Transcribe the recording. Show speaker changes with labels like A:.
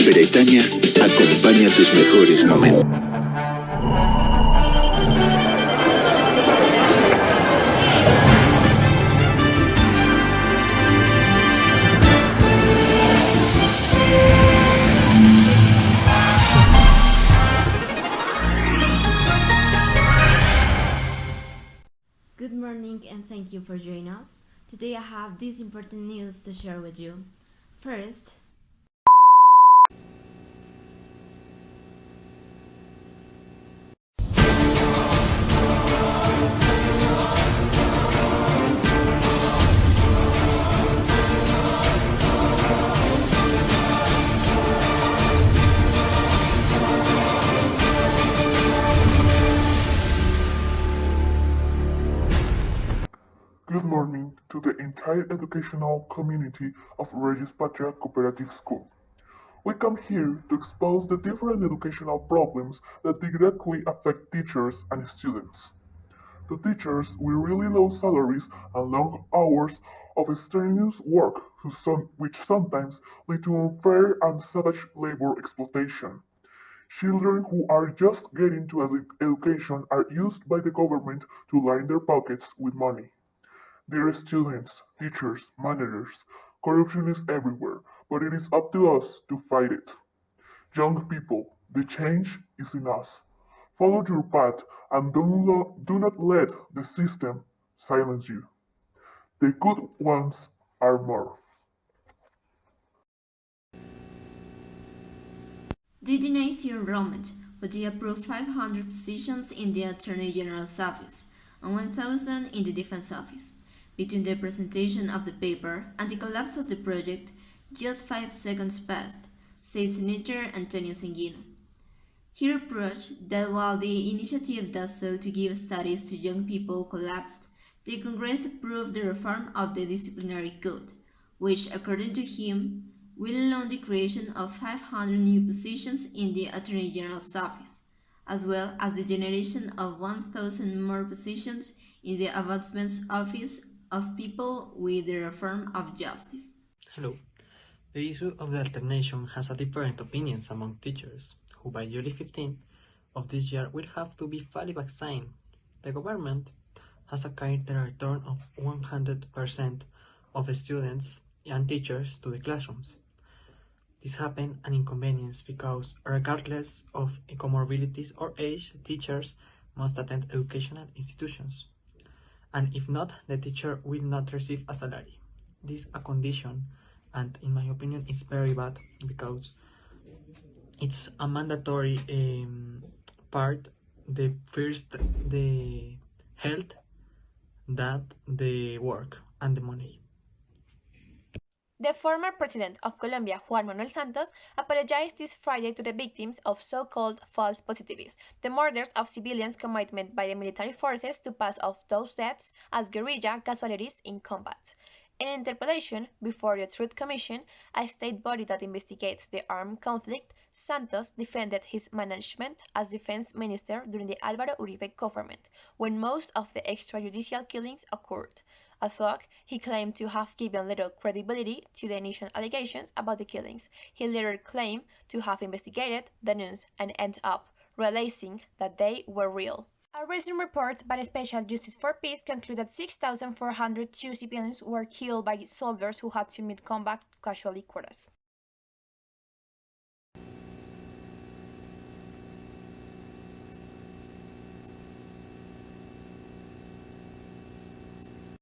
A: Bretaña acompaña tus mejores momentos.
B: Good morning and thank you for joining us. Today I have this important news to share with you. First,
C: Good morning to the entire educational community of Regis Patria Cooperative School. We come here to expose the different educational problems that directly affect teachers and students. The teachers with really low salaries and long hours of strenuous work which sometimes lead to unfair and savage labor exploitation. Children who are just getting to education are used by the government to line their pockets with money. Dear students, teachers, managers, corruption is everywhere, but it is up to us to fight it. Young people, the change is in us. Follow your path and do not let the system silence you. The good ones are more.
B: they denied your enrollment, but they approved 500 positions in the Attorney General's office and 1,000 in the Defense Office. Between the presentation of the paper and the collapse of the project, just 5 seconds passed, said Senator Antonio Sanguino. He reproached that while the initiative does so to give studies to young people collapsed, the Congress approved the reform of the disciplinary code, which, according to him, will allow the creation of 500 new positions in the Attorney General's office, as well as the generation of 1,000 more positions in the Ombudsman's Office of People with the reform of justice.
D: Hello. The issue of the alternation has a different opinions among teachers, who by July 15th of this year will have to be fully vaccinated. The government has carried the return of 100% of students and teachers to the classrooms. This happened an inconvenience because regardless of comorbidities or age, teachers must attend educational institutions. And if not, the teacher will not receive a salary. This is a condition, and in my opinion it's very bad because it's a mandatory part. The first, the health, that the work and the money.
E: The former president of Colombia, Juan Manuel Santos, apologized this Friday to the victims of so-called false positives, the murders of civilians committed by the military forces to pass off those deaths as guerrilla casualties in combat. In an interpellation before the Truth Commission, a state body that investigates the armed conflict, Santos defended his management as defense minister during the Álvaro Uribe government, when most of the extrajudicial killings occurred. Although he claimed to have given little credibility to the initial allegations about the killings, he later claimed to have investigated, denounced, and ended up realizing that they were real. A recent report by the Special Justice for Peace concluded that 6,402 civilians were killed by soldiers who had to meet combat casualty quotas.